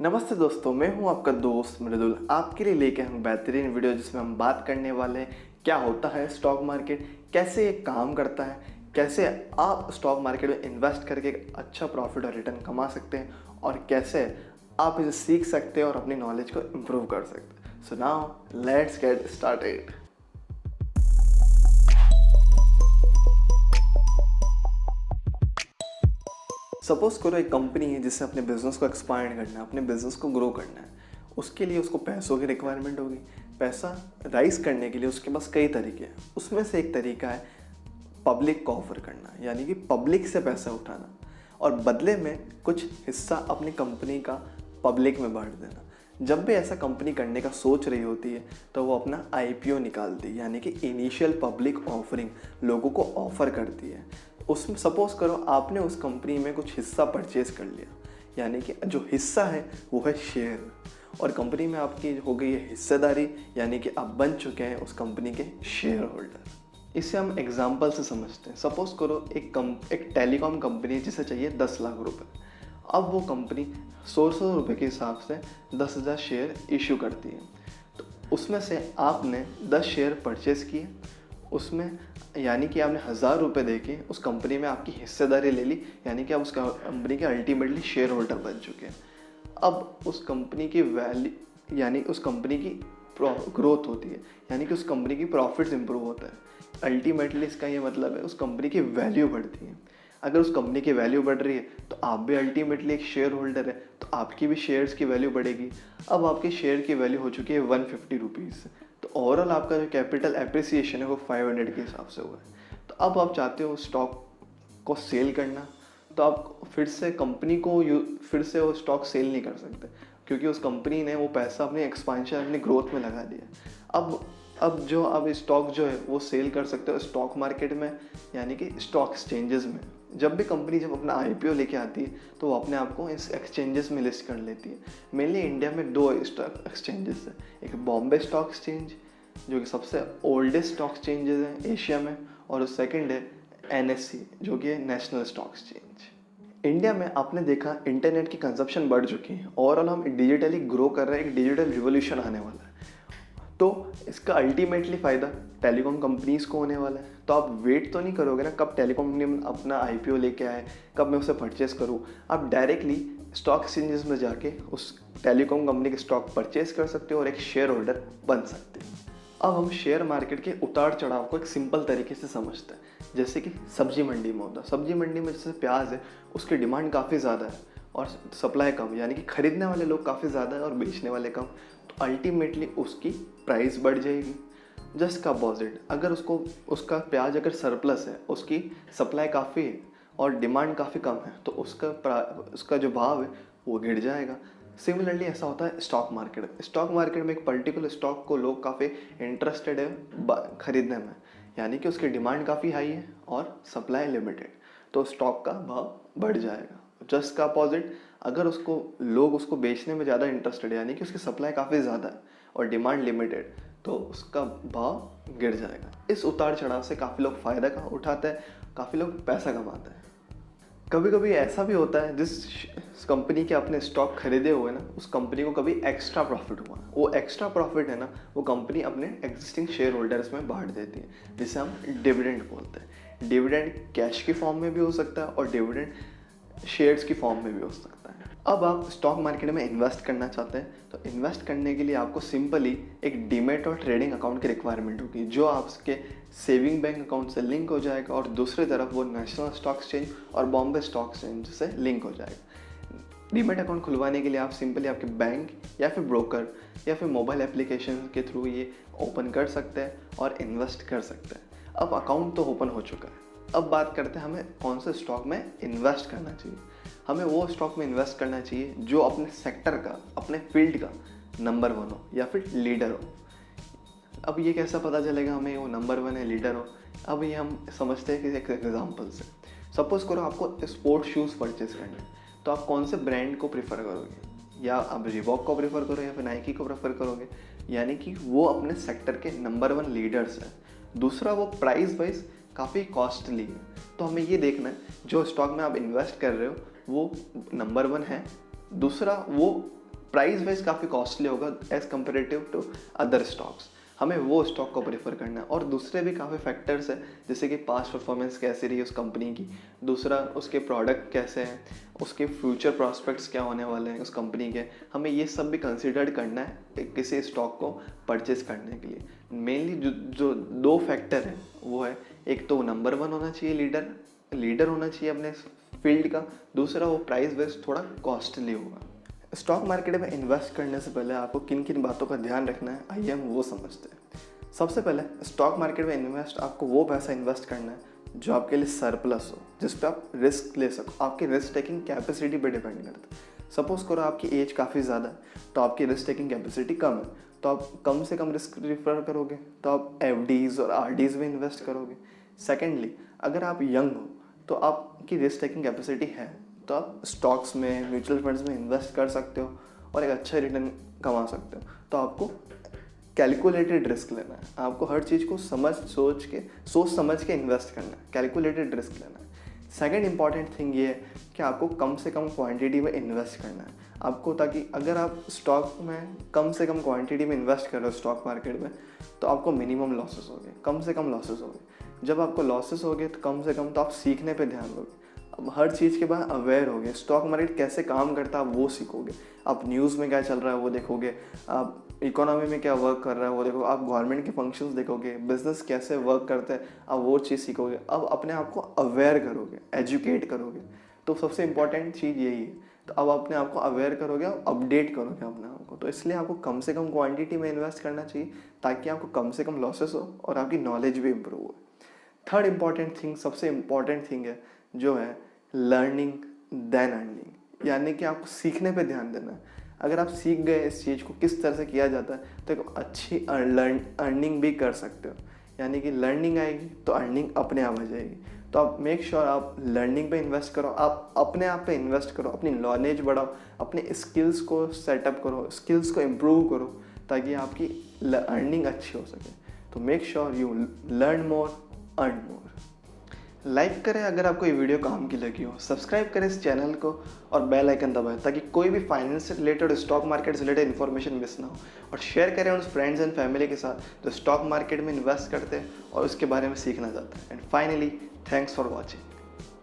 नमस्ते दोस्तों, मैं हूं आपका दोस्त मृदुल। आपके लिए लेके हम बेहतरीन वीडियो जिसमें हम बात करने वाले हैं क्या होता है स्टॉक मार्केट, कैसे ये काम करता है, कैसे आप स्टॉक मार्केट में इन्वेस्ट करके एक अच्छा प्रॉफिट और रिटर्न कमा सकते हैं और कैसे आप इसे सीख सकते हैं और अपनी नॉलेज को इम्प्रूव कर सकते हैं। So now let's get started. Suppose करो एक कंपनी है जिससे अपने बिजनेस को एक्सपांड करना है, अपने बिजनेस को ग्रो करना है। उसके लिए उसको पैसों की रिक्वायरमेंट होगी। पैसा राइज करने के लिए उसके पास कई तरीके हैं। उसमें से एक तरीका है पब्लिक को ऑफर करना, यानी कि पब्लिक से पैसा उठाना और बदले में कुछ हिस्सा अपनी कंपनी का पब्लिक में बांट देना। जब भी ऐसा कंपनी करने का सोच रही होती है तो वो अपना आईपीओ निकालती है, यानी कि इनिशियल पब्लिक ऑफरिंग लोगों को ऑफर करती है। उसमें सपोज करो आपने उस कंपनी में कुछ हिस्सा परचेज कर लिया, यानी कि जो हिस्सा है वो है शेयर, और कंपनी में आपकी हो गई है हिस्सेदारी, यानी कि आप बन चुके हैं उस कंपनी के शेयर होल्डर। इसे हम एग्जाम्पल से समझते हैं। सपोज करो एक टेलीकॉम कंपनी है जिसे चाहिए 10 लाख रुपए। अब वो कंपनी 100 रुपये के हिसाब से 10,000 शेयर इशू करती है। तो उसमें से आपने 10 शेयर परचेज किए, उसमें यानी कि आपने 1,000 रुपये दे के उस कंपनी में आपकी हिस्सेदारी ले ली, यानी कि आप उस कंपनी के अल्टीमेटली शेयर होल्डर बन चुके हैं। अब उस कंपनी की वैल्यू, यानी उस कंपनी की ग्रोथ होती है, यानी कि उस कंपनी की प्रॉफिट्स इंप्रूव होता है। अल्टीमेटली इसका ये मतलब है उस कंपनी की वैल्यू बढ़ती है। अगर उस कंपनी की वैल्यू बढ़ रही है तो आप भी अल्टीमेटली एक शेयर होल्डर है, तो आपकी भी शेयर्स की वैल्यू बढ़ेगी। अब आपके शेयर की वैल्यू हो चुकी है 150 रुपीज़, तो ओवरऑल आपका जो कैपिटल एप्रिसिएशन है वो 500 के हिसाब से हुआ है। तो अब आप चाहते हो स्टॉक को सेल करना, तो आप फिर से कंपनी को फिर से वो स्टॉक सेल नहीं कर सकते, क्योंकि उस कंपनी ने वो पैसा अपनी एक्सपांशन, अपनी ग्रोथ में लगा दिया। अब जो आप स्टॉक जो है वो सेल कर सकते हो स्टॉक मार्केट में, यानी कि स्टॉक एक्सचेंजेस में। जब भी कंपनी जब अपना आईपीओ लेके आती है तो वो अपने आप को इस एक्सचेंजेस में लिस्ट कर लेती है। मेनली इंडिया में 2 स्टॉक एक्सचेंजेस है, एक बॉम्बे स्टॉक एक्सचेंज जो कि सबसे ओल्डेस्ट स्टॉक एक्सचेंजेस है एशिया में, और सेकंड है एनएससी जो कि है नेशनल स्टॉक एक्सचेंज। इंडिया में आपने देखा इंटरनेट की कंजप्शन बढ़ चुकी है, ओवरऑल हम डिजिटली ग्रो कर रहे हैं, एक डिजिटल रिवोल्यूशन आने वाला है। तो इसका अल्टीमेटली फ़ायदा टेलीकॉम कंपनीज़ को होने वाला है। तो आप वेट तो नहीं करोगे ना कब टेलीकॉम कंपनी अपना आईपीओ लेके आए, कब मैं उसे परचेस करूँ। आप डायरेक्टली स्टॉक एक्सचेंजेस में जाके उस टेलीकॉम कंपनी के स्टॉक परचेस कर सकते हो और एक शेयर होल्डर बन सकते हो। अब हम शेयर मार्केट के उतार चढ़ाव को एक सिंपल तरीके से समझते हैं, जैसे कि सब्जी मंडी में होता है। सब्जी मंडी में जैसे प्याज है, उसकी डिमांड काफ़ी ज़्यादा है और सप्लाई कम, यानी कि खरीदने वाले लोग काफ़ी ज़्यादा है और बेचने वाले कम, तो अल्टीमेटली उसकी प्राइस बढ़ जाएगी। जस्ट का अपोजिट, अगर उसका प्याज अगर सरप्लस है, उसकी सप्लाई काफ़ी है और डिमांड काफ़ी कम है, तो उसका जो भाव है वो गिर जाएगा। सिमिलरली ऐसा होता है स्टॉक मार्केट में। स्टॉक मार्केट में एक पर्टिकुलर स्टॉक को लोग काफ़ी इंटरेस्टेड है खरीदने में, यानी कि उसकी डिमांड काफ़ी हाई है और सप्लाई लिमिटेड, तो स्टॉक का भाव बढ़ जाएगा। जस्ट का अपोजिट, अगर लोग उसको बेचने में ज़्यादा इंटरेस्टेड है, यानी कि उसकी सप्लाई काफ़ी ज़्यादा है और डिमांड लिमिटेड, तो उसका भाव गिर जाएगा। इस उतार चढ़ाव से काफ़ी लोग फ़ायदा उठाते हैं, काफ़ी लोग पैसा कमाते हैं। कभी कभी ऐसा भी होता है जिस कंपनी के अपने स्टॉक खरीदे हुए ना, उस कंपनी को कभी एक्स्ट्रा प्रॉफिट हुआ, वो एक्स्ट्रा प्रॉफिट है ना, वो कंपनी अपने एग्जिस्टिंग शेयर होल्डर्स में बांट देती है, जिसे हम डिविडेंड बोलते हैं। डिविडेंड कैश की फॉर्म में भी हो सकता है और डिविडेंड शेयर्स की फॉर्म में भी हो सकता है। अब आप स्टॉक मार्केट में इन्वेस्ट करना चाहते हैं, तो इन्वेस्ट करने के लिए आपको सिंपली एक डीमैट और ट्रेडिंग अकाउंट की रिक्वायरमेंट होगी, जो आपके सेविंग बैंक अकाउंट से लिंक हो जाएगा और दूसरी तरफ वो नेशनल स्टॉक एक्सचेंज और बॉम्बे स्टॉक एक्सचेंज से लिंक हो जाएगा। डीमैट अकाउंट खुलवाने के लिए आप सिंपली आपके बैंक या फिर ब्रोकर या फिर मोबाइल एप्लीकेशन के थ्रू ये ओपन कर सकते हैं और इन्वेस्ट कर सकते हैं। अब अकाउंट तो ओपन हो चुका है, अब बात करते हैं हमें कौन से स्टॉक में इन्वेस्ट करना चाहिए। हमें वो स्टॉक में इन्वेस्ट करना चाहिए जो अपने सेक्टर का, अपने फील्ड का नंबर 1 हो या फिर लीडर हो। अब ये कैसा पता चलेगा हमें वो नंबर 1 है, लीडर हो? अब ये हम समझते हैं कि एक एग्जाम्पल से। सपोज करो आपको स्पोर्ट्स शूज़ परचेज करने, तो आप कौन से ब्रांड को प्रीफर करोगे? या आप रिबॉक को प्रीफर करोगे या फिर नाइकी को प्रेफर करोगे? यानी कि वो अपने सेक्टर के नंबर 1 लीडर्स हैं। दूसरा, वो प्राइस वाइज काफ़ी कॉस्टली है, तो हमें ये देखना है जो स्टॉक में आप इन्वेस्ट कर रहे हो वो नंबर 1 है। दूसरा, वो प्राइस वाइज काफ़ी कॉस्टली होगा as comparative to other stocks, हमें वो स्टॉक को प्रेफर करना है। और दूसरे भी काफ़ी फैक्टर्स हैं, जैसे कि पास्ट परफॉर्मेंस कैसी रही उस कंपनी की, दूसरा उसके प्रोडक्ट कैसे हैं, उसके फ्यूचर प्रॉस्पेक्ट्स क्या होने वाले हैं उस कंपनी के, हमें ये सब भी कंसिडर करना है किसी स्टॉक को परचेज करने के लिए। मेनली जो दो फैक्टर हैं वो है, एक तो नंबर 1 होना चाहिए लीडर होना चाहिए अपने फील्ड का, दूसरा वो प्राइस वाइज थोड़ा कॉस्टली होगा। स्टॉक मार्केट में इन्वेस्ट करने से पहले आपको किन किन बातों का ध्यान रखना है, आइए हम वो समझते हैं। सबसे पहले स्टॉक मार्केट में आपको वो पैसा इन्वेस्ट करना है जो आपके लिए सरप्लस हो, जिस पे आप रिस्क ले सको, आपकी रिस्क टेकिंग कैपेसिटी पे डिपेंड करता है। सपोज करो आपकी एज काफ़ी ज़्यादा है तो आपकी रिस्क टेकिंग कैपेसिटी कम है, तो आप कम से कम रिस्क प्रिफर करोगे, तो आप FDs और RDs में इन्वेस्ट करोगे। सेकेंडली, अगर आप यंग हो तो आपकी रिस्क टेकिंग कैपेसिटी है तो आप स्टॉक्स में, म्यूचुअल फंड्स में इन्वेस्ट कर सकते हो और एक अच्छा रिटर्न कमा सकते हो। तो आपको कैलकुलेटेड रिस्क लेना है, आपको हर चीज़ को सोच समझ के इन्वेस्ट करना है, कैलकुलेटेड रिस्क लेना है। सेकेंड इंपॉर्टेंट थिंग ये है कि आपको कम से कम क्वांटिटी में इन्वेस्ट करना है आपको, ताकि अगर आप स्टॉक में कम से कम क्वांटिटी में इन्वेस्ट कर रहे हो स्टॉक मार्केट में, तो आपको मिनिमम लॉसेस होंगे, कम से कम लॉसेस होंगे। जब आपको लॉसेस होंगे तो कम से कम तो आप सीखने पे ध्यान दोगे, अब हर चीज़ के बाद अवेयर होगे, स्टॉक मार्केट कैसे काम करता है आप वो सीखोगे, आप न्यूज़ में क्या चल रहा है वो देखोगे, आप इकोनॉमी में क्या वर्क कर रहा है वो देखोगे, आप गवर्नमेंट के फंक्शंस देखोगे, बिजनेस कैसे वर्क करते हैं आप वो चीज़ सीखोगे। अब अपने आप को अवेयर करोगे, एजुकेट करोगे, तो सबसे इंपॉर्टेंट चीज़ यही है। तो अब अपने आप को अवेयर करोगे, अपडेट करोगे अपने आप को, तो इसलिए आपको कम से कम क्वांटिटी में इन्वेस्ट करना चाहिए ताकि आपको कम से कम लॉसेस हो और आपकी नॉलेज भी इम्प्रूव हो। थर्ड इंपॉर्टेंट थिंग, सबसे इम्पॉर्टेंट थिंग है जो है लर्निंग देन अर्निंग, यानी कि आपको सीखने पे ध्यान देना है। अगर आप सीख गए इस चीज़ को किस तरह से किया जाता है तो एक अच्छी अर्निंग भी कर सकते हो, यानी कि लर्निंग आएगी तो अर्निंग अपने आप आ जाएगी। तो आप मेक श्योर आप लर्निंग पे इन्वेस्ट करो, आप अपने आप पे इन्वेस्ट करो, अपनी नॉलेज बढ़ाओ, अपने स्किल्स को सेटअप करो, स्किल्स को इम्प्रूव करो ताकि आपकी अर्निंग अच्छी हो सके। तो make sure you learn more, earn more. Like करें अगर आपको ये वीडियो काम की लगी हो, सब्सक्राइब करें इस चैनल को और बेल आइकन दबाएं ताकि कोई भी फाइनेंस से रिलेटेड, स्टॉक मार्केट से रिलेटेड इन्फॉर्मेशन मिस ना हो। और शेयर करें उन फ्रेंड्स एंड फैमिली के साथ जो स्टॉक मार्केट में इन्वेस्ट करते हैं और उसके बारे में सीखना चाहते हैं। And finally, thanks for watching.